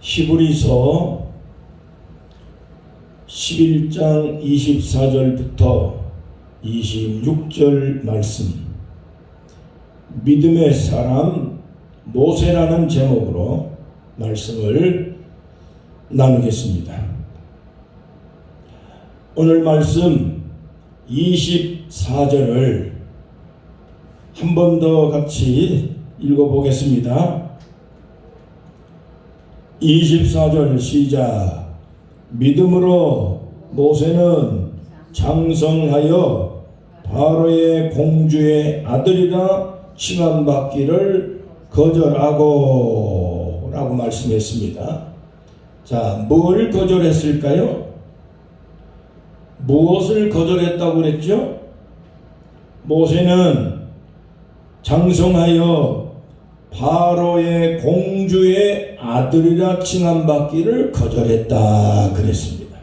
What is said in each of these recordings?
히브리서 11장 24절부터 26절 말씀, 믿음의 사람 모세라는 제목으로 말씀을 나누겠습니다. 오늘 말씀 24절을 한 번 더 같이 읽어보겠습니다. 24절 시작. 믿음으로 모세는 장성하여 바로의 공주의 아들이라 칭함받기를 거절하고 라고 말씀했습니다. 자, 뭘 거절했을까요? 무엇을 거절했다고 그랬죠? 모세는 장성하여 바로의 공주의 아들이라 칭함받기를 거절했다 그랬습니다.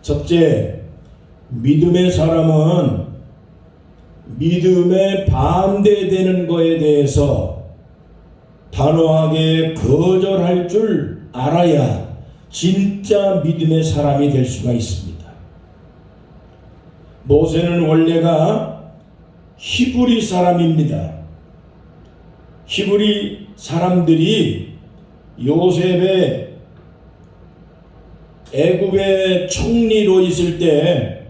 첫째, 믿음의 사람은 믿음에 반대되는 것에 대해서 단호하게 거절할 줄 알아야 진짜 믿음의 사람이 될 수가 있습니다. 모세는 원래가 히브리 사람입니다. 히브리 사람들이 요셉의 애굽의 총리로 있을 때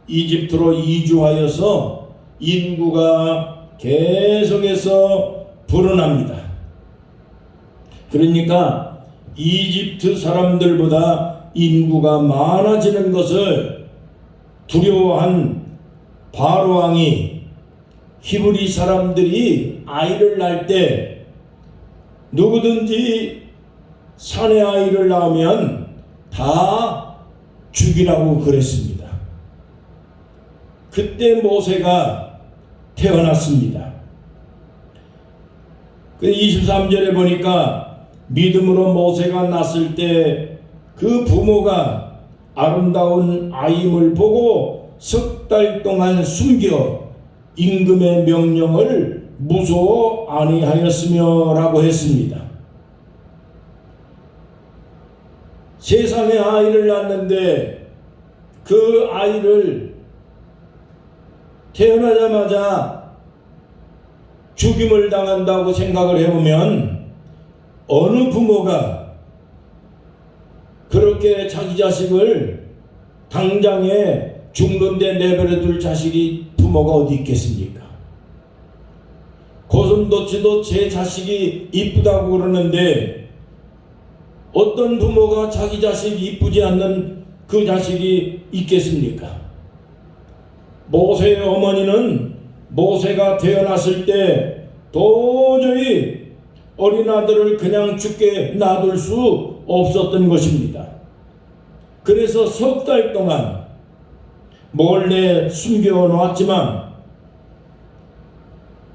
이집트로 이주하여서 인구가 계속해서 불어납니다. 그러니까 이집트 사람들보다 인구가 많아지는 것을 두려워한 바로 왕이 히브리 사람들이 아이를 낳을 때 누구든지 사내 아이를 낳으면 다 죽이라고 그랬습니다. 그때 모세가 태어났습니다. 그 23절에 보니까 믿음으로 모세가 낳았을 때 그 부모가 아름다운 아임을 보고 석 달 동안 숨겨 임금의 명령을 무서워 아니하였으며 라고 했습니다. 세상에 아이를 낳는데 그 아이를 태어나자마자 죽임을 당한다고 생각을 해보면 어느 부모가 그렇게 자기 자식을 당장에 죽는데 내버려 둘 자식이 부모가 어디 있겠습니까? 고슴도치도 제 자식이 이쁘다고 그러는데 어떤 부모가 자기 자식이 이쁘지 않는 그 자식이 있겠습니까? 모세의 어머니는 모세가 태어났을 때 도저히 어린 아들을 그냥 죽게 놔둘 수 없었던 것입니다. 그래서 석 달 동안 몰래 숨겨놓았지만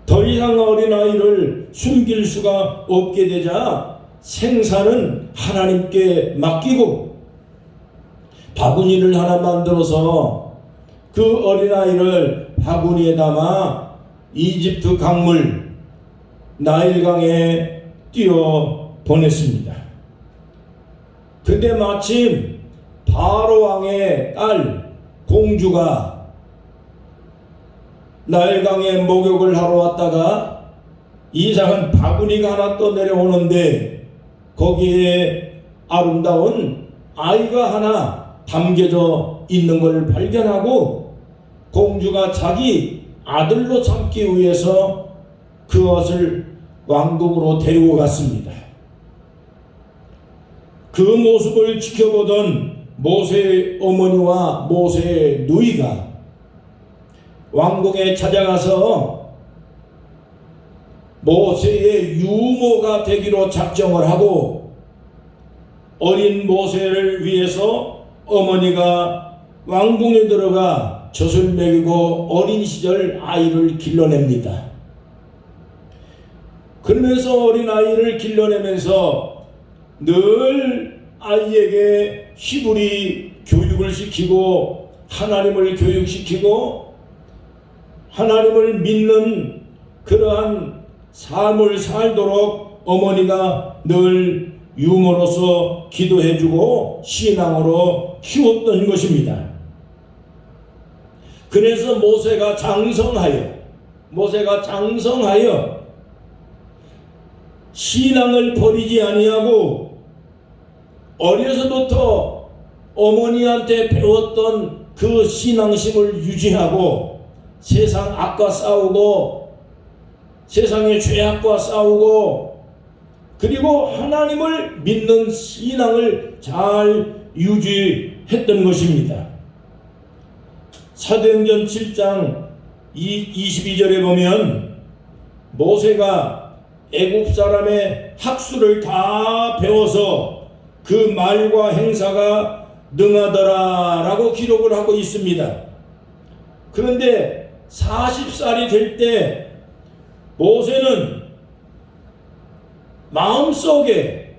더 이상 어린아이를 숨길 수가 없게 되자 생사는 하나님께 맡기고 바구니를 하나 만들어서 그 어린아이를 바구니에 담아 이집트 강물 나일강에 띄워 보냈습니다. 근데 마침 바로 왕의 딸 공주가 나일강에 목욕을 하러 왔다가 이상한 바구니가 하나 또 내려오는데 거기에 아름다운 아이가 하나 담겨져 있는 걸 발견하고 공주가 자기 아들로 삼기 위해서 그것을 왕궁으로 데리고 갔습니다. 그 모습을 지켜보던 모세의 어머니와 모세의 누이가 왕궁에 찾아가서 모세의 유모가 되기로 작정을 하고 어린 모세를 위해서 어머니가 왕궁에 들어가 젖을 먹이고 어린 시절 아이를 길러냅니다. 그러면서 어린 아이를 길러내면서 늘 아이에게 히브리 교육을 시키고 하나님을 교육시키고 하나님을 믿는 그러한 삶을 살도록 어머니가 늘 유모로서 기도해주고 신앙으로 키웠던 것입니다. 그래서 모세가 장성하여 신앙을 버리지 아니하고 어려서부터 어머니한테 배웠던 그 신앙심을 유지하고 세상 악과 싸우고 세상의 죄악과 싸우고 그리고 하나님을 믿는 신앙을 잘 유지했던 것입니다. 사도행전 7장 22절에 보면 모세가 애굽 사람의 학수를 다 배워서 그 말과 행사가 능하더라 라고 기록을 하고 있습니다. 그런데 40살이 될 때 모세는 마음속에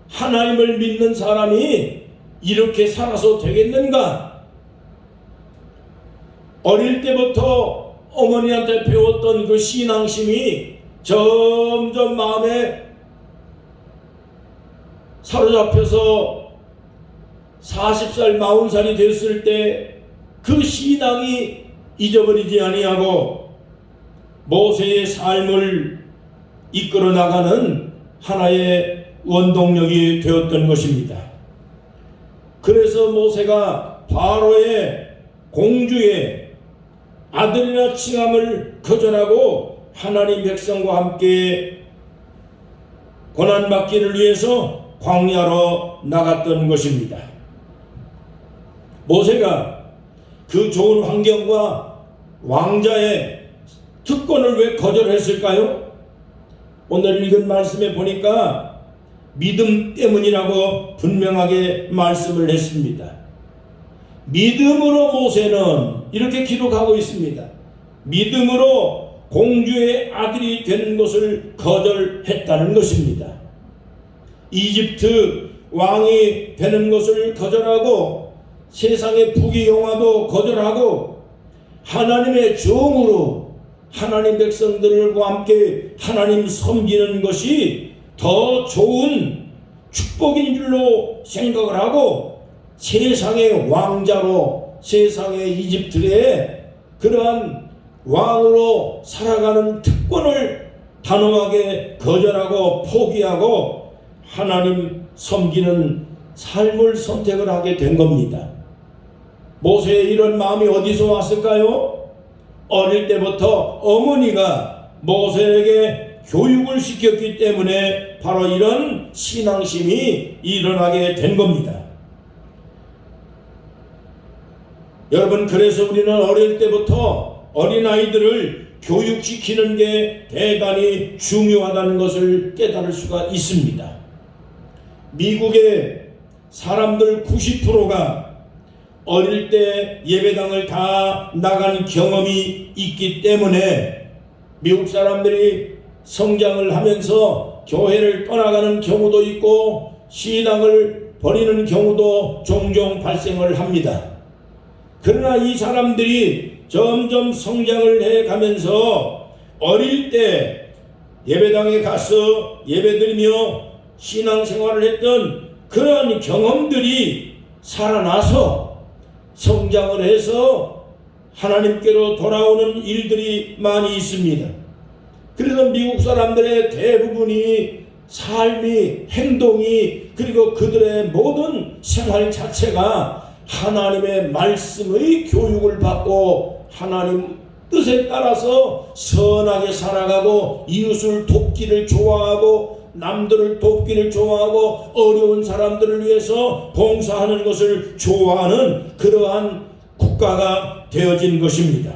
하나님을 믿는 사람이 이렇게 살아서 되겠는가? 어릴 때부터 어머니한테 배웠던 그 신앙심이 점점 마음에 사로잡혀서 40살, 40살이 됐을 때 그 신앙이 잊어버리지 아니하고 모세의 삶을 이끌어 나가는 하나의 원동력이 되었던 것입니다. 그래서 모세가 바로의 공주의 아들이라 칭함을 거절하고 하나님 백성과 함께 고난받기를 위해서 광야로 나갔던 것입니다. 모세가 그 좋은 환경과 왕자의 특권을 왜 거절했을까요? 오늘 읽은 말씀에 보니까 믿음 때문이라고 분명하게 말씀을 했습니다. 믿음으로 모세는 이렇게 기록하고 있습니다. 믿음으로 공주의 아들이 된 것을 거절했다는 것입니다. 이집트 왕이 되는 것을 거절하고 세상의 부귀영화도 거절하고 하나님의 종으로 하나님 백성들과 함께 하나님 섬기는 것이 더 좋은 축복인 줄로 생각을 하고 세상의 왕자로 세상의 이집트의 그러한 왕으로 살아가는 특권을 단호하게 거절하고 포기하고 하나님 섬기는 삶을 선택을 하게 된 겁니다. 모세의 이런 마음이 어디서 왔을까요? 어릴 때부터 어머니가 모세에게 교육을 시켰기 때문에 바로 이런 신앙심이 일어나게 된 겁니다. 여러분, 그래서 우리는 어릴 때부터 어린아이들을 교육시키는 게 대단히 중요하다는 것을 깨달을 수가 있습니다. 미국의 사람들 90%가 어릴 때 예배당을 다 나간 경험이 있기 때문에 미국 사람들이 성장을 하면서 교회를 떠나가는 경우도 있고 신앙을 버리는 경우도 종종 발생을 합니다. 그러나 이 사람들이 점점 성장을 해가면서 어릴 때 예배당에 가서 예배드리며 신앙생활을 했던 그런 경험들이 살아나서 성장을 해서 하나님께로 돌아오는 일들이 많이 있습니다. 그래서 미국 사람들의 대부분이 삶이, 행동이, 그리고 그들의 모든 생활 자체가 하나님의 말씀의 교육을 받고 하나님 뜻에 따라서 선하게 살아가고 이웃을 돕기를 좋아하고 남들을 돕기를 좋아하고 어려운 사람들을 위해서 봉사하는 것을 좋아하는 그러한 국가가 되어진 것입니다.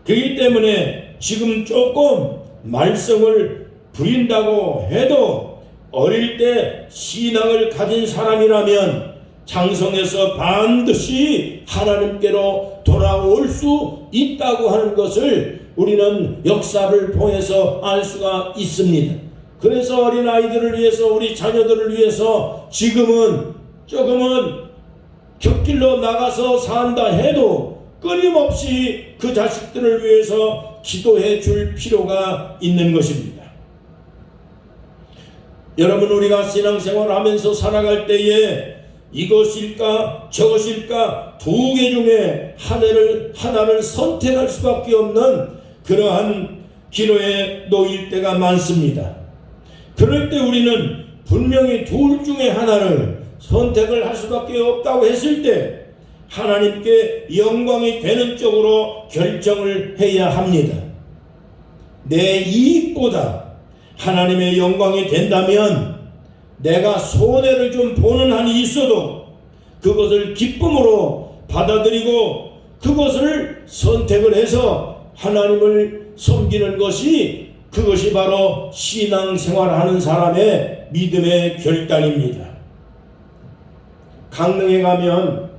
그렇기 때문에 지금 조금 말썽을 부린다고 해도 어릴 때 신앙을 가진 사람이라면 장성해서 반드시 하나님께로 돌아올 수 있다고 하는 것을 우리는 역사를 통해서 알 수가 있습니다. 그래서 어린아이들을 위해서 우리 자녀들을 위해서 지금은 조금은 곁길로 나가서 산다 해도 끊임없이 그 자식들을 위해서 기도해 줄 필요가 있는 것입니다. 여러분, 우리가 신앙생활을 하면서 살아갈 때에 이것일까 저것일까 두 개 중에 하나를 선택할 수밖에 없는 그러한 기로에 놓일 때가 많습니다. 그럴 때 우리는 분명히 둘 중에 하나를 선택을 할 수밖에 없다고 했을 때 하나님께 영광이 되는 쪽으로 결정을 해야 합니다. 내 이익보다 하나님의 영광이 된다면 내가 손해를 좀 보는 한이 있어도 그것을 기쁨으로 받아들이고 그것을 선택을 해서 하나님을 섬기는 것이, 그것이 바로 신앙생활하는 사람의 믿음의 결단입니다. 강릉에 가면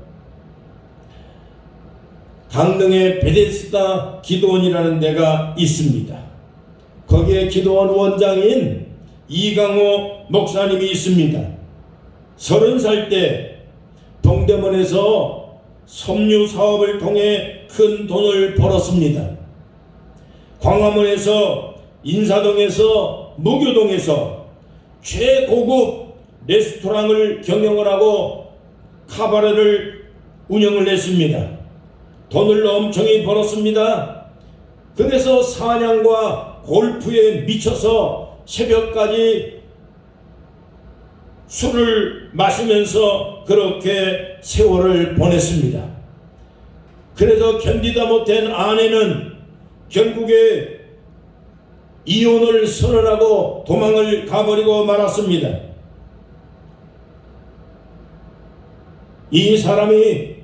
강릉에 베데스다 기도원이라는 데가 있습니다. 거기에 기도원 원장인 이강호 목사님이 있습니다. 30살 때 동대문에서 섬유 사업을 통해 큰 돈을 벌었습니다. 광화문에서, 인사동에서, 무교동에서 최고급 레스토랑을 경영을 하고 카바레를 운영을 했습니다. 돈을 엄청히 벌었습니다. 그래서 사냥과 골프에 미쳐서 새벽까지 술을 마시면서 그렇게 세월을 보냈습니다. 그래서 견디다 못한 아내는 결국에 이혼을 선언하고 도망을 가버리고 말았습니다. 이 사람이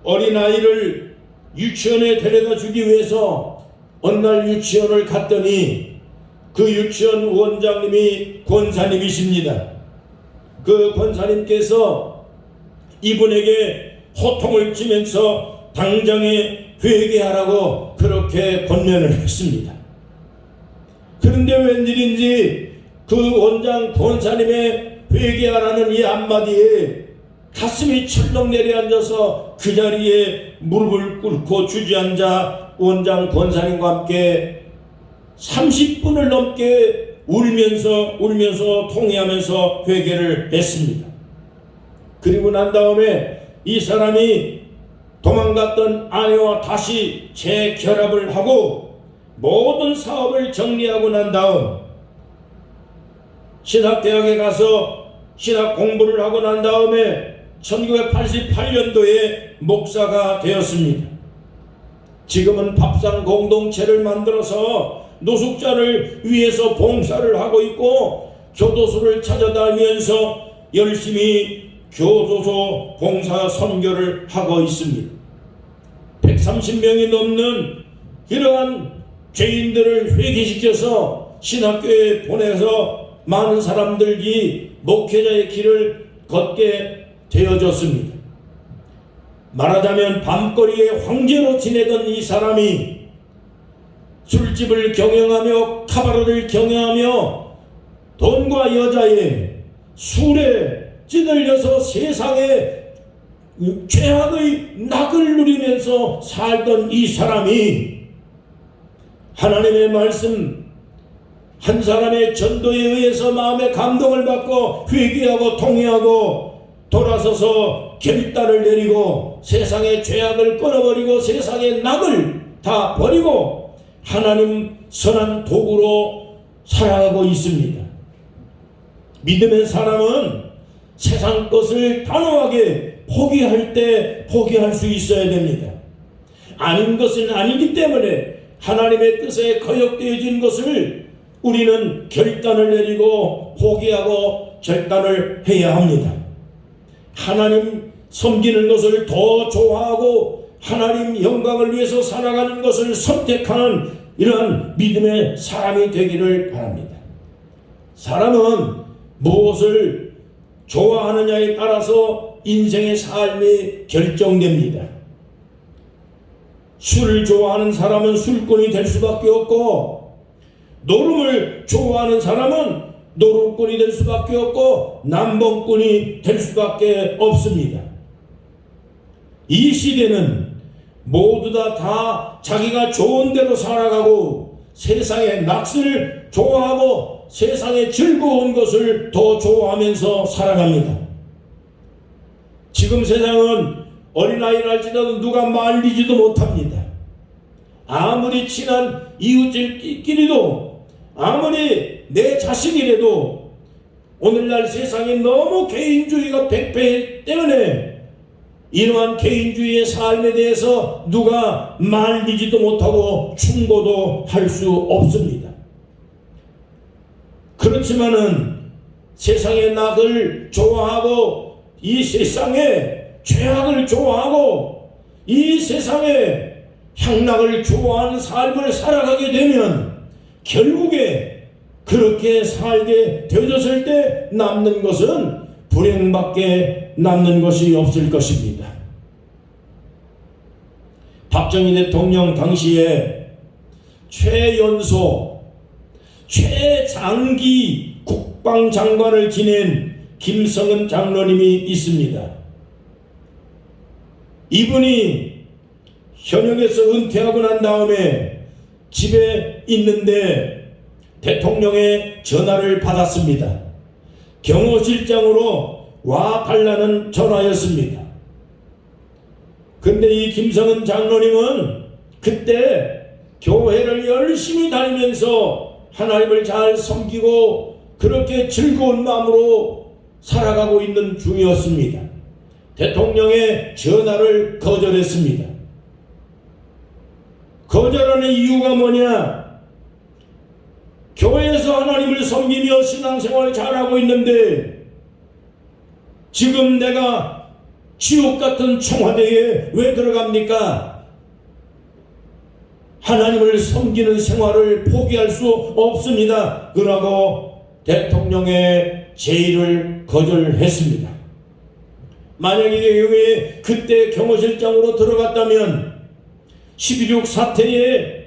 어린아이를 유치원에 데려다 주기 위해서 어느 날 유치원을 갔더니 그 유치원 원장님이 권사님이십니다. 그 권사님께서 이분에게 호통을 치면서 당장에 회개하라고 그렇게 권면을 했습니다. 그런데 웬일인지 그 원장 권사님의 회개하라는 이 한마디에 가슴이 철렁 내려앉아서 그 자리에 무릎을 꿇고 주저앉아 원장 권사님과 함께 30분을 넘게 울면서 통회하면서 회개를 했습니다. 그리고 난 다음에 이 사람이 도망갔던 아내와 다시 재결합을 하고 모든 사업을 정리하고 난 다음 신학대학에 가서 신학 공부를 하고 난 다음에 1988년도에 목사가 되었습니다. 지금은 밥상 공동체를 만들어서 노숙자를 위해서 봉사를 하고 있고 교도소를 찾아다니면서 열심히 교도소 봉사 선교를 하고 있습니다. 130명이 넘는 이러한 죄인들을 회개시켜서 신학교에 보내서 많은 사람들이 목회자의 길을 걷게 되어졌습니다. 말하자면 밤거리의 황제로 지내던 이 사람이 술집을 경영하며 카바레를 경영하며 돈과 여자에 술에 찌들려서 세상에 죄악의 낙을 누리면서 살던 이 사람이 하나님의 말씀, 한 사람의 전도에 의해서 마음의 감동을 받고 회개하고 통회하고 돌아서서 결단을 내리고 세상의 죄악을 끊어버리고 세상의 낙을 다 버리고 하나님 선한 도구로 살아가고 있습니다. 믿음의 사람은 세상 것을 단호하게 포기할 때 포기할 수 있어야 됩니다. 아닌 것은 아니기 때문에 하나님의 뜻에 거역되어진 것을 우리는 결단을 내리고 포기하고 결단을 해야 합니다. 하나님 섬기는 것을 더 좋아하고 하나님 영광을 위해서 살아가는 것을 선택하는 이러한 믿음의 사람이 되기를 바랍니다. 사람은 무엇을 좋아하느냐에 따라서 인생의 삶이 결정됩니다. 술을 좋아하는 사람은 술꾼이 될 수밖에 없고 노름을 좋아하는 사람은 노름꾼이 될 수밖에 없고 남봉꾼이 될 수밖에 없습니다. 이 시대는 모두 다 자기가 좋은 대로 살아가고 세상의 낚시를 좋아하고 세상의 즐거운 것을 더 좋아하면서 살아갑니다. 지금 세상은 어린아이를 할지라도 누가 말리지도 못합니다. 아무리 친한 이웃들끼리도, 아무리 내 자식이라도 오늘날 세상이 너무 개인주의가 백배이기 때문에 이러한 개인주의의 삶에 대해서 누가 말리지도 못하고 충고도 할 수 없습니다. 그렇지만은 세상의 낙을 좋아하고 이 세상의 죄악을 좋아하고 이 세상의 향락을 좋아하는 삶을 살아가게 되면 결국에 그렇게 살게 되어졌을 때 남는 것은 불행밖에 남는 것이 없을 것입니다. 박정희 대통령 당시에 최연소, 최장기 국방장관을 지낸 김성은 장로님이 있습니다. 이분이 현역에서 은퇴하고 난 다음에 집에 있는데 대통령의 전화를 받았습니다. 경호실장으로 와 달라는 전화였습니다. 근데 이 김성은 장로님은 그때 교회를 열심히 다니면서 하나님을 잘 섬기고 그렇게 즐거운 마음으로 살아가고 있는 중이었습니다. 대통령의 전화를 거절했습니다. 거절하는 이유가 뭐냐? 교회에서 하나님을 섬기며 신앙생활을 잘하고 있는데 지금 내가 지옥 같은 청와대에 왜 들어갑니까? 하나님을 섬기는 생활을 포기할 수 없습니다. 그러고 대통령의 제의를 거절했습니다. 만약에 여기에 그때 경호실장으로 들어갔다면 12.6 사태에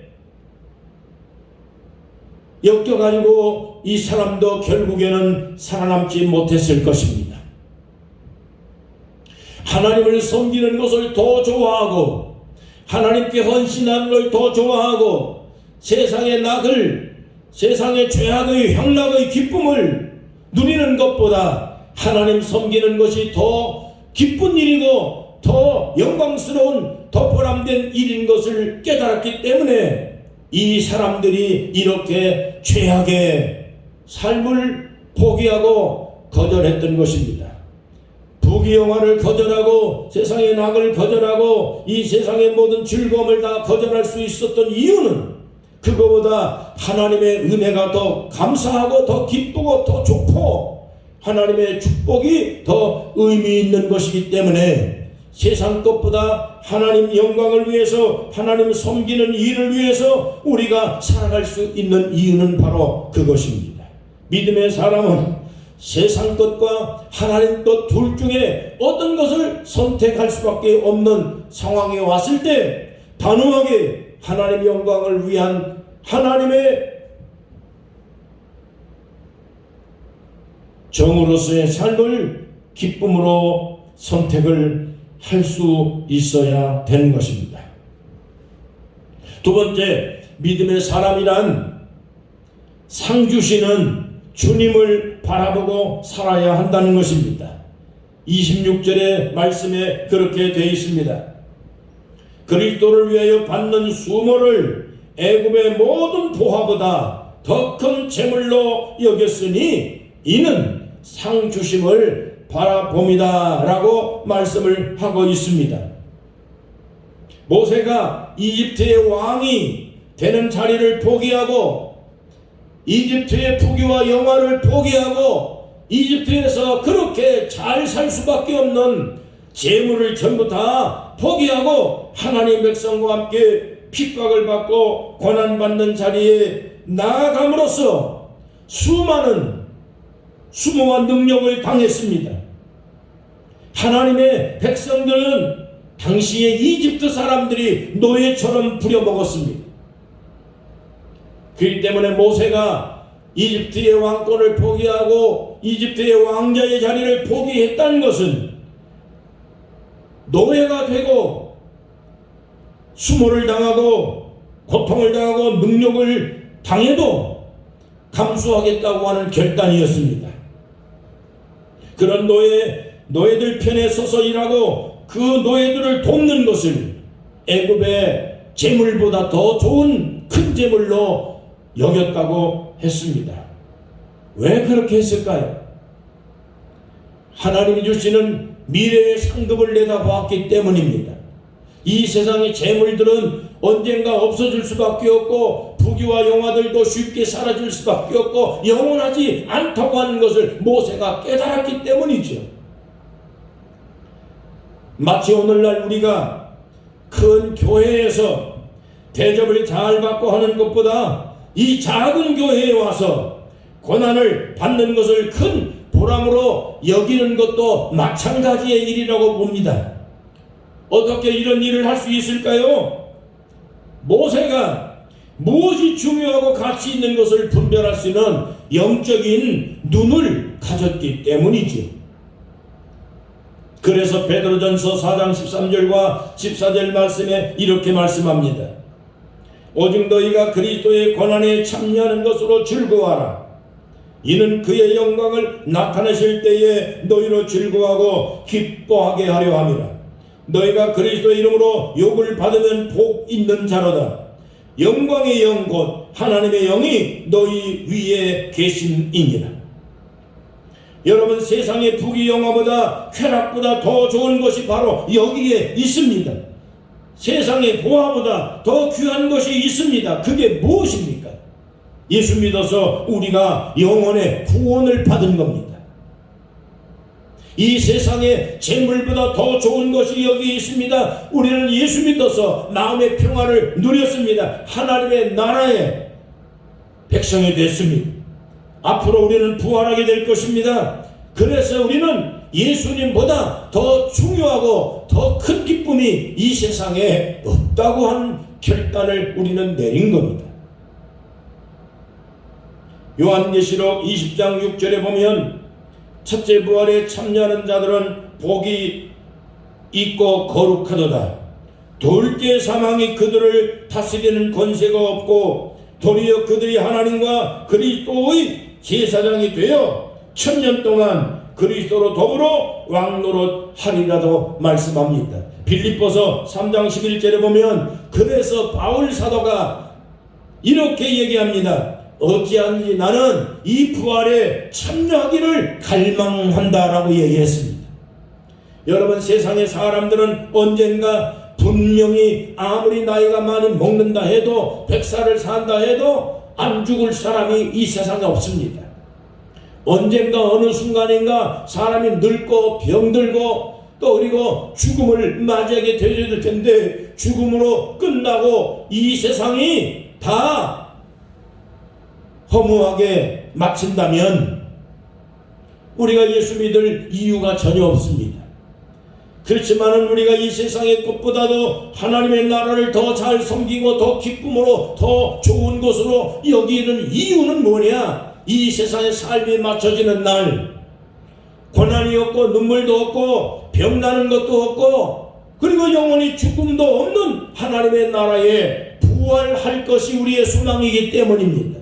엮여가지고 이 사람도 결국에는 살아남지 못했을 것입니다. 하나님을 섬기는 것을 더 좋아하고 하나님께 헌신하는 걸 더 좋아하고 세상의 낙을, 세상의 죄악의 향락의 기쁨을 누리는 것보다 하나님 섬기는 것이 더 기쁜 일이고 더 영광스러운, 더 보람된 일인 것을 깨달았기 때문에 이 사람들이 이렇게 죄악의 삶을 포기하고 거절했던 것입니다. 부귀영화를 거절하고 세상의 낙을 거절하고 이 세상의 모든 즐거움을 다 거절할 수 있었던 이유는 그거보다 하나님의 은혜가 더 감사하고 더 기쁘고 더 좋고 하나님의 축복이 더 의미 있는 것이기 때문에 세상 것보다 하나님 영광을 위해서 하나님 섬기는 일을 위해서 우리가 살아갈 수 있는 이유는 바로 그것입니다. 믿음의 사람은 세상 것과 하나님 것 둘 중에 어떤 것을 선택할 수밖에 없는 상황에 왔을 때 단호하게 하나님 영광을 위한 하나님의 정으로서의 삶을 기쁨으로 선택을 할 수 있어야 되는 것입니다. 두 번째, 믿음의 사람이란 상 주시는 주님을 바라보고 살아야 한다는 것입니다. 26절의 말씀에 그렇게 되어 있습니다. 그리스도를 위하여 받는 수모를 애굽의 모든 보화보다 더 큰 재물로 여겼으니 이는 상 주심을 바라봅니다 라고 말씀을 하고 있습니다. 모세가 이집트의 왕이 되는 자리를 포기하고 이집트의 부귀와 영화를 포기하고 이집트에서 그렇게 잘 살 수밖에 없는 재물을 전부 다 포기하고 하나님 백성과 함께 핍박을 받고 고난받는 자리에 나아감으로써 수많은 수모와 능력을 당했습니다. 하나님의 백성들은 당시에 이집트 사람들이 노예처럼 부려먹었습니다. 그렇기 때문에 모세가 이집트의 왕권을 포기하고 이집트의 왕자의 자리를 포기했다는 것은 노예가 되고 수모를 당하고 고통을 당하고 능력을 당해도 감수하겠다고 하는 결단이었습니다. 그런 노예들 편에 서서 일하고 그 노예들을 돕는 것을 애굽의 재물보다 더 좋은 큰 재물로 여겼다고 했습니다. 왜 그렇게 했을까요? 하나님이 주시는 미래의 상급을 내다보았기 때문입니다. 이 세상의 재물들은 언젠가 없어질 수밖에 없고 부귀와 영화들도 쉽게 사라질 수밖에 없고 영원하지 않다고 하는 것을 모세가 깨달았기 때문이죠. 마치 오늘날 우리가 큰 교회에서 대접을 잘 받고 하는 것보다 이 작은 교회에 와서 고난을 받는 것을 큰 보람으로 여기는 것도 마찬가지의 일이라고 봅니다. 어떻게 이런 일을 할 수 있을까요? 모세가 무엇이 중요하고 가치 있는 것을 분별할 수 있는 영적인 눈을 가졌기 때문이죠. 그래서 베드로전서 4장 13절과 14절 말씀에 이렇게 말씀합니다. 오직 너희가 그리스도의 고난에 참여하는 것으로 즐거워하라. 이는 그의 영광을 나타내실 때에 너희로 즐거워하고 기뻐하게 하려 함이라. 너희가 그리스도의 이름으로 욕을 받으면 복 있는 자로다. 영광의 영 곧 하나님의 영이 너희 위에 계심이니라. 여러분, 세상의 부귀 영화보다 쾌락보다 더 좋은 것이 바로 여기에 있습니다. 세상의 보화보다 더 귀한 것이 있습니다. 그게 무엇입니까? 예수 믿어서 우리가 영혼의 구원을 받은 겁니다. 이 세상의 재물보다 더 좋은 것이 여기 있습니다. 우리는 예수 믿어서 마음의 평화를 누렸습니다. 하나님의 나라의 백성이 됐습니다. 앞으로 우리는 부활하게 될 것입니다. 그래서 우리는 예수님보다 더 중요하고 더 큰 기쁨이 이 세상에 없다고 하는 결단을 우리는 내린 겁니다. 요한계시록 20장 6절에 보면 첫째 부활에 참여하는 자들은 복이 있고 거룩하도다. 둘째 사망이 그들을 다스리는 권세가 없고 도리어 그들이 하나님과 그리스도의 제사장이 되어 1000년 동안 그리스도로 더불어 왕노릇 하리라도 말씀합니다. 빌립보서 3장 11절에 보면 그래서 바울 사도가 이렇게 얘기합니다. 어찌하는지 나는 이 부활에 참여하기를 갈망한다라고 얘기했습니다. 여러분, 세상의 사람들은 언젠가 분명히 아무리 나이가 많이 먹는다 해도 100살을 산다 해도 안 죽을 사람이 이 세상에 없습니다. 언젠가 어느 순간인가 사람이 늙고 병들고 또 그리고 죽음을 맞이하게 되어질 텐데 죽음으로 끝나고 이 세상이 다 허무하게 마친다면 우리가 예수 믿을 이유가 전혀 없습니다. 그렇지만 우리가 이 세상의 것보다도 하나님의 나라를 더 잘 섬기고 더 기쁨으로 더 좋은 것으로 여기는 이유는 뭐냐? 이 세상의 삶이 맞춰지는 날 고난이 없고 눈물도 없고 병나는 것도 없고 그리고 영원히 죽음도 없는 하나님의 나라에 부활할 것이 우리의 소망이기 때문입니다.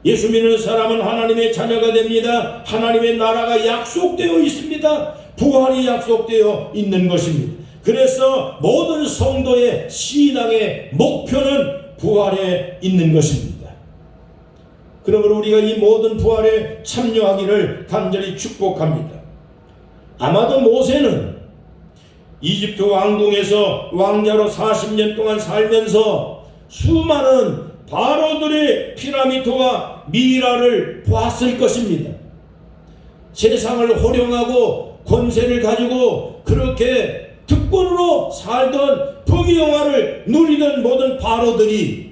예수 믿는 사람은 하나님의 자녀가 됩니다. 하나님의 나라가 약속되어 있습니다. 부활이 약속되어 있는 것입니다. 그래서 모든 성도의 신앙의 목표는 부활에 있는 것입니다. 그러므로 우리가 이 모든 부활에 참여하기를 간절히 축복합니다. 아마도 모세는 이집트 왕궁에서 왕자로 40년 동안 살면서 수많은 바로들의 피라미드와 미라를 보았을 것입니다. 세상을 호령하고 권세를 가지고 그렇게 특권으로 살던 부귀영화를 누리던 모든 바로들이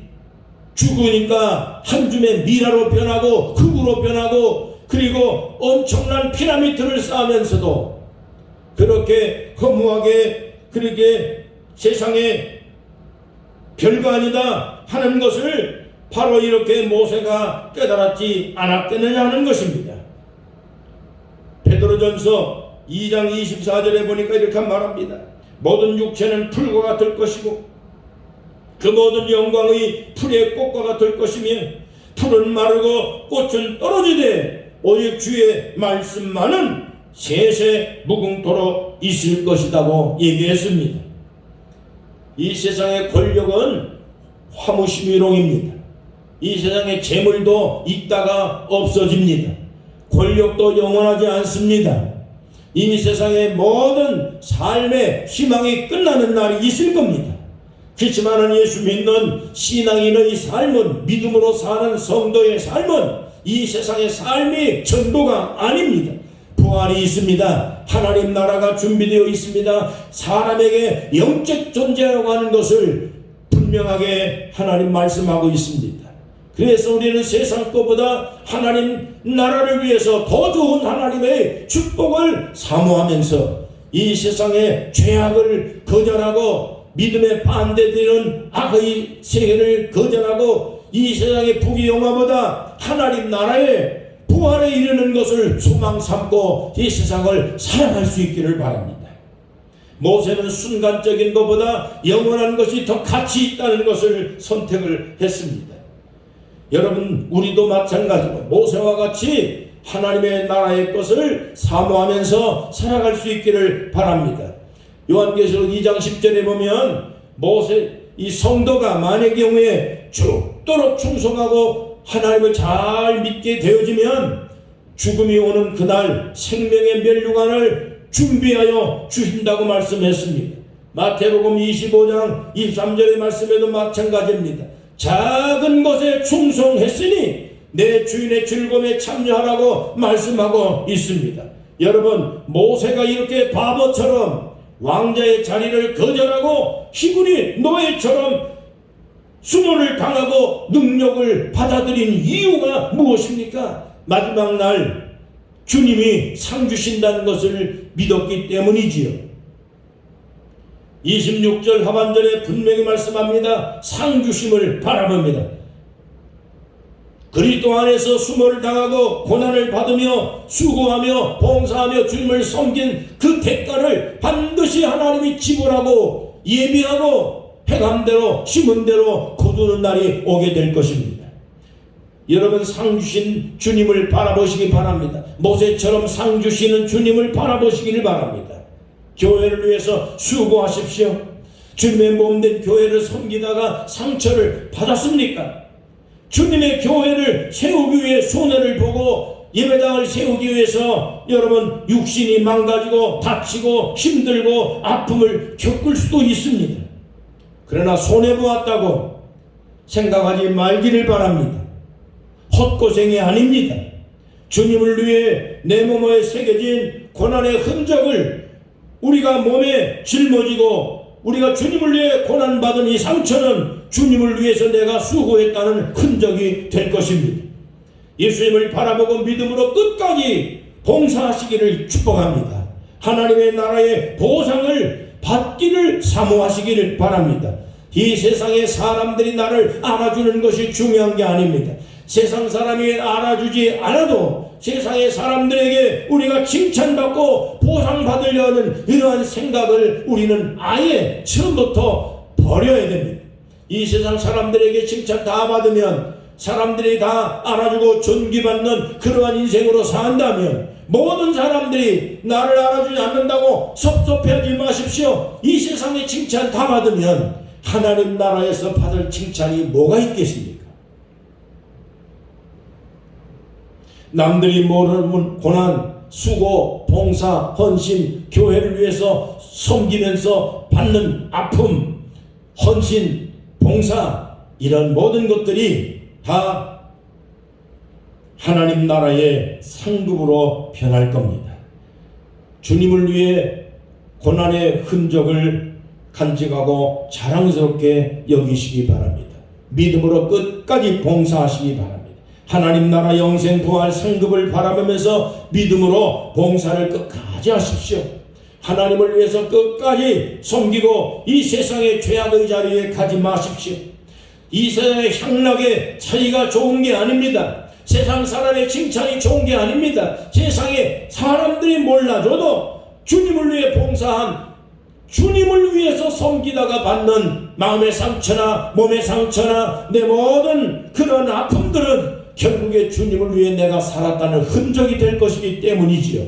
죽으니까 한 줌의 미라로 변하고 흙으로 변하고 그리고 엄청난 피라미드를 쌓으면서도 그렇게 허무하게 그렇게 세상에 별거 아니다 하는 것을 바로 이렇게 모세가 깨달았지 않았겠느냐 하는 것입니다. 베드로전서 2장 24절에 보니까 이렇게 말합니다. 모든 육체는 풀과 같을 것이고 그 모든 영광의 풀의 꽃과 같을 것이며 풀은 마르고 꽃은 떨어지되 오직 주의 말씀만은 세세 무궁토록 있을 것이라고 얘기했습니다. 이 세상의 권력은 화무시미롱입니다. 이 세상의 재물도 있다가 없어집니다. 권력도 영원하지 않습니다. 이 세상의 모든 삶의 희망이 끝나는 날이 있을 겁니다. 그렇지만 예수 믿는 신앙인의 삶은, 믿음으로 사는 성도의 삶은 이 세상의 삶이 전부가 아닙니다. 부활이 있습니다. 하나님 나라가 준비되어 있습니다. 사람에게 영적 존재라고 하는 것을 분명하게 하나님 말씀하고 있습니다. 그래서 우리는 세상 것보다 하나님 나라를 위해서 더 좋은 하나님의 축복을 사모하면서 이 세상의 죄악을 거절하고 믿음에 반대되는 악의 세계를 거절하고 이 세상의 부귀영화보다 하나님 나라의 부활에 이르는 것을 소망 삼고 이 세상을 살아갈 수 있기를 바랍니다. 모세는 순간적인 것보다 영원한 것이 더 가치 있다는 것을 선택을 했습니다. 여러분, 우리도 마찬가지로 모세와 같이 하나님의 나라의 것을 사모하면서 살아갈 수 있기를 바랍니다. 요한계시록 2장 10절에 보면 모세, 이 성도가 만약의 경우에 죽도록 충성하고 하나님을 잘 믿게 되어지면 죽음이 오는 그날 생명의 멸류관을 준비하여 주신다고 말씀했습니다. 마태복음 25장 23절의 말씀에도 마찬가지입니다. 작은 것에 충성했으니 내 주인의 즐거움에 참여하라고 말씀하고 있습니다. 여러분, 모세가 이렇게 바보처럼 왕자의 자리를 거절하고 히브리 노예처럼 수모를 당하고 능력을 받아들인 이유가 무엇입니까? 마지막 날 주님이 상 주신다는 것을 믿었기 때문이지요. 26절 하반절에 분명히 말씀합니다. 상 주심을 바라봅니다. 그리스도 안에서 수모를 당하고 고난을 받으며 수고하며 봉사하며 주님을 섬긴 그 대가를 반드시 하나님이 지불하고 예비하고 행함대로 심은 대로 거두는 날이 오게 될 것입니다. 여러분, 상 주신 주님을 바라보시기 바랍니다. 모세처럼 상 주시는 주님을 바라보시기를 바랍니다. 교회를 위해서 수고하십시오. 주님의 몸된 교회를 섬기다가 상처를 받았습니까? 주님의 교회를 세우기 위해 손해를 보고 예배당을 세우기 위해서 여러분 육신이 망가지고 다치고 힘들고 아픔을 겪을 수도 있습니다. 그러나 손해보았다고 생각하지 말기를 바랍니다. 헛고생이 아닙니다. 주님을 위해 내 몸에 새겨진 고난의 흔적을 우리가 몸에 짊어지고 우리가 주님을 위해 고난받은 이 상처는 주님을 위해서 내가 수고했다는 흔적이 될 것입니다. 예수님을 바라보고 믿음으로 끝까지 봉사하시기를 축복합니다. 하나님의 나라의 보상을 받기를 사모하시기를 바랍니다. 이 세상의 사람들이 나를 알아주는 것이 중요한 게 아닙니다. 세상 사람이 알아주지 않아도 세상의 사람들에게 우리가 칭찬받고 보상받으려는 이러한 생각을 우리는 아예 처음부터 버려야 됩니다. 이 세상 사람들에게 칭찬 다 받으면 사람들이 다 알아주고 존귀받는 그러한 인생으로 산다면 모든 사람들이 나를 알아주지 않는다고 섭섭해하지 마십시오. 이 세상의 칭찬 다 받으면 하나님 나라에서 받을 칭찬이 뭐가 있겠습니까? 남들이 모르는 고난, 수고, 봉사, 헌신, 교회를 위해서 섬기면서 받는 아픔, 헌신, 봉사, 이런 모든 것들이 다 하나님 나라의 상급으로 변할 겁니다. 주님을 위해 고난의 흔적을 간직하고 자랑스럽게 여기시기 바랍니다. 믿음으로 끝까지 봉사하시기 바랍니다. 하나님 나라 영생 부활 상급을 바라보면서 믿음으로 봉사를 끝까지 하십시오. 하나님을 위해서 끝까지 섬기고 이 세상의 죄악의 자리에 가지 마십시오. 이 세상의 향락의 차이가 좋은 게 아닙니다. 세상 사람의 칭찬이 좋은 게 아닙니다. 세상에 사람들이 몰라줘도 주님을 위해 봉사한 주님을 위해서 섬기다가 받는 마음의 상처나 몸의 상처나 내 모든 그런 아픔들은 결국에 주님을 위해 내가 살았다는 흔적이 될 것이기 때문이지요.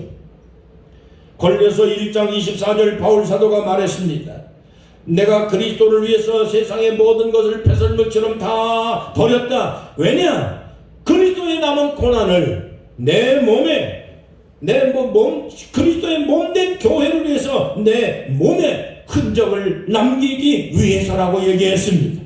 골로새 1장 24절 바울 사도가 말했습니다. 내가 그리스도를 위해서 세상의 모든 것을 배설물처럼 다 버렸다. 왜냐? 그리스도에 남은 고난을 내 몸에 그리스도의 몸된 교회를 위해서 내 몸에 흔적을 남기기 위해서라고 얘기했습니다.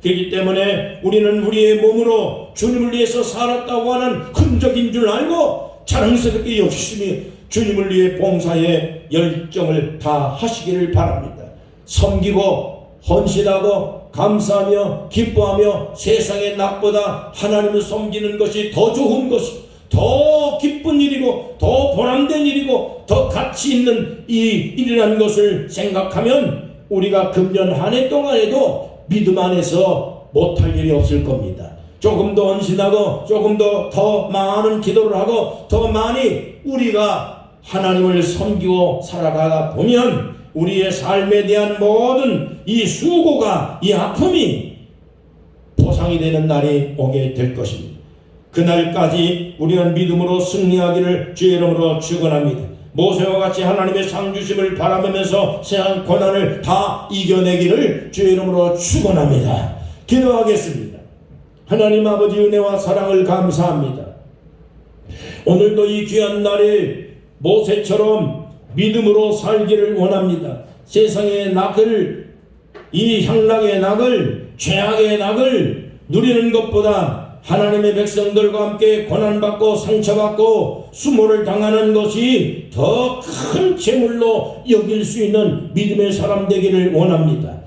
그렇기 때문에 우리는 우리의 몸으로 주님을 위해서 살았다고 하는 흔적인 줄 알고 자랑스럽게 열심히 주님을 위해 봉사에 열정을 다하시기를 바랍니다. 섬기고 헌신하고 감사하며 기뻐하며 세상의 낙보다 하나님을 섬기는 것이 더 좋은 것이, 더 기쁜 일이고 더 보람된 일이고 더 가치 있는 이 일이라는 것을 생각하면 우리가 금년 한 해 동안에도 믿음 안에서 못할 일이 없을 겁니다. 조금 더 헌신하고 조금 더 많은 기도를 하고 더 많이 우리가 하나님을 섬기고 살아가다 보면 우리의 삶에 대한 모든 이 수고가, 이 아픔이 보상이 되는 날이 오게 될 것입니다. 그날까지 우리는 믿음으로 승리하기를 주의 이름으로 축원합니다. 모세와 같이 하나님의 상주심을 바라보면서 세상 고난을 다 이겨내기를 주의 이름으로 축원합니다. 기도하겠습니다. 하나님 아버지 은혜와 사랑을 감사합니다. 오늘도 이 귀한 날에 모세처럼 믿음으로 살기를 원합니다. 세상의 낙을, 이 향락의 낙을, 죄악의 낙을 누리는 것보다 하나님의 백성들과 함께 고난받고 상처받고 수모를 당하는 것이 더 큰 재물로 여길 수 있는 믿음의 사람 되기를 원합니다.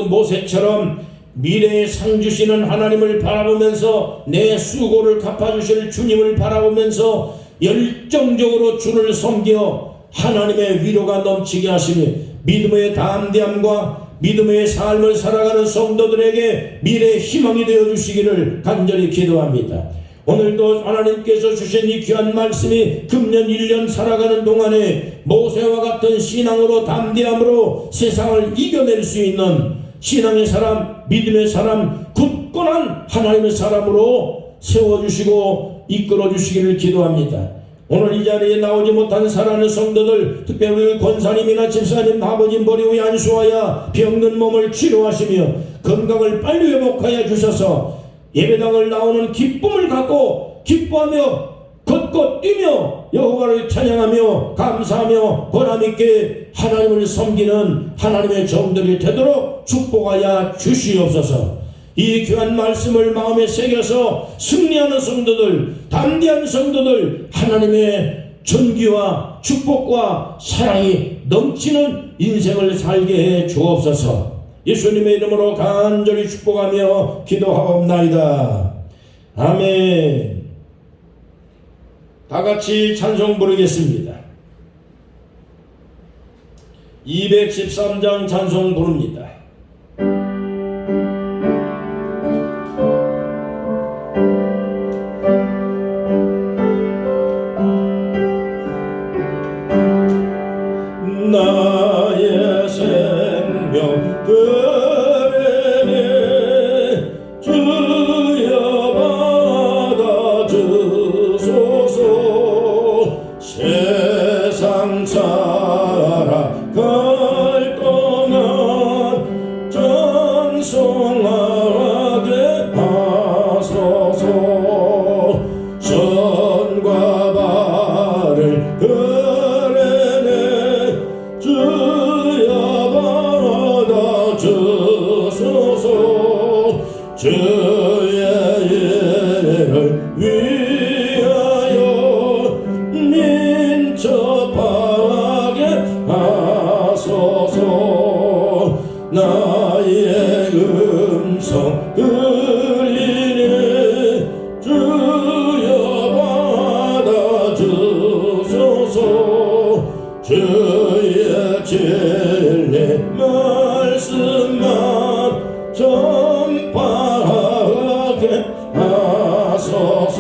모세처럼 미래의 상 주시는 하나님을 바라보면서 내 수고를 갚아주실 주님을 바라보면서 열정적으로 주를 섬겨 하나님의 위로가 넘치게 하시며 믿음의 담대함과 믿음의 삶을 살아가는 성도들에게 미래의 희망이 되어 주시기를 간절히 기도합니다. 오늘도 하나님께서 주신 이 귀한 말씀이 금년 1년 살아가는 동안에 모세와 같은 신앙으로 담대함으로 세상을 이겨낼 수 있는 신앙의 사람, 믿음의 사람, 굳건한 하나님의 사람으로 세워주시고 이끌어주시기를 기도합니다. 오늘 이 자리에 나오지 못한 사랑하는 성도들, 특별히 권사님이나 집사님, 아버님 머리 위에 안수하여 병든 몸을 치료하시며 건강을 빨리 회복하여 주셔서 예배당을 나오는 기쁨을 갖고 기뻐하며 걷고 뛰며 여호와를 찬양하며 감사하며 보람있게 하나님을 섬기는 하나님의 종들이 되도록 축복하여 주시옵소서. 이 귀한 말씀을 마음에 새겨서 승리하는 성도들, 담대한 성도들, 하나님의 존귀와 축복과 사랑이 넘치는 인생을 살게 해 주옵소서. 예수님의 이름으로 간절히 축복하며 기도하옵나이다. 아멘. 다같이 찬송 부르겠습니다. 213장 찬송 부릅니다. 나의 생명 그레네 주여 받아주소서. 세상 살아갈 동안 전송하게 하소서. 전과 발을 주의 일을 위하여 민첩하게 하소서. 나의 음성 들리니 주여 받아주소서. 주의 진리 말씀만 전파하게 하소서.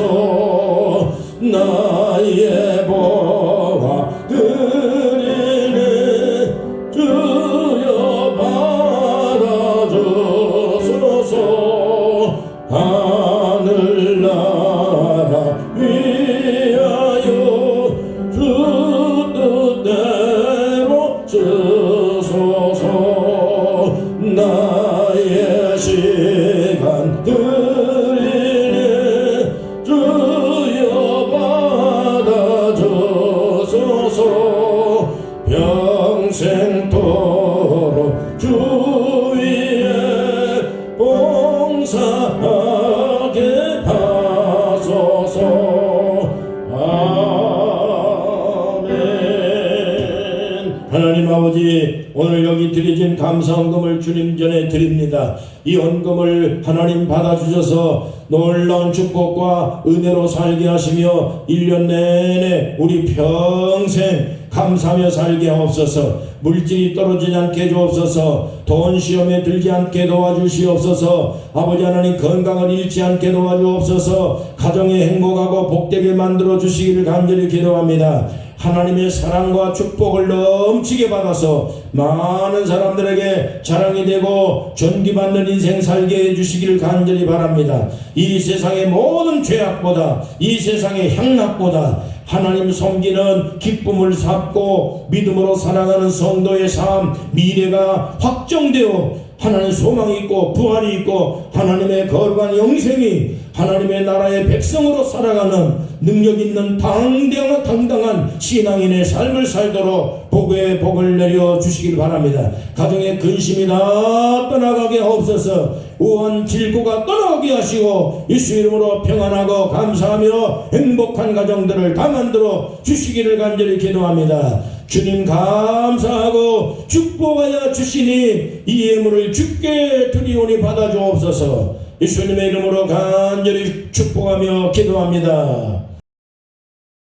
나의 보화 드리니 주여 아버지, 오늘 여기 드려진 감사 헌금을 주님 전에 드립니다. 이 헌금을 하나님 받아주셔서 놀라운 축복과 은혜로 살게 하시며 1년 내내 우리 평생 감사하며 살게 하옵소서. 물질이 떨어지지 않게 주옵소서. 돈 시험에 들지 않게 도와주시옵소서. 아버지 하나님, 건강을 잃지 않게 도와주옵소서. 가정에 행복하고 복되게 만들어 주시기를 간절히 기도합니다. 하나님의 사랑과 축복을 넘치게 받아서 많은 사람들에게 자랑이 되고 존귀받는 인생 살게 해주시기를 간절히 바랍니다. 이 세상의 모든 죄악보다, 이 세상의 향락보다 하나님 섬기는 기쁨을 삼고 믿음으로 살아가는 성도의 삶, 미래가 확정되어 하나님 소망이 있고 부활이 있고 하나님의 거룩한 영생이 하나님의 나라의 백성으로 살아가는 능력 있는 당당한 신앙인의 삶을 살도록 복의 복을 내려 주시길 바랍니다. 가정의 근심이 다 떠나가게 하옵소서. 우한 질고가 떠나가게 하시고 예수 이름으로 평안하고 감사하며 행복한 가정들을 다 만들어 주시기를 간절히 기도합니다. 주님 감사하고 축복하여 주시니 이 예물을 주께 드리오니 받아주옵소서. 예수님의 이름으로 간절히 축복하며 기도합니다.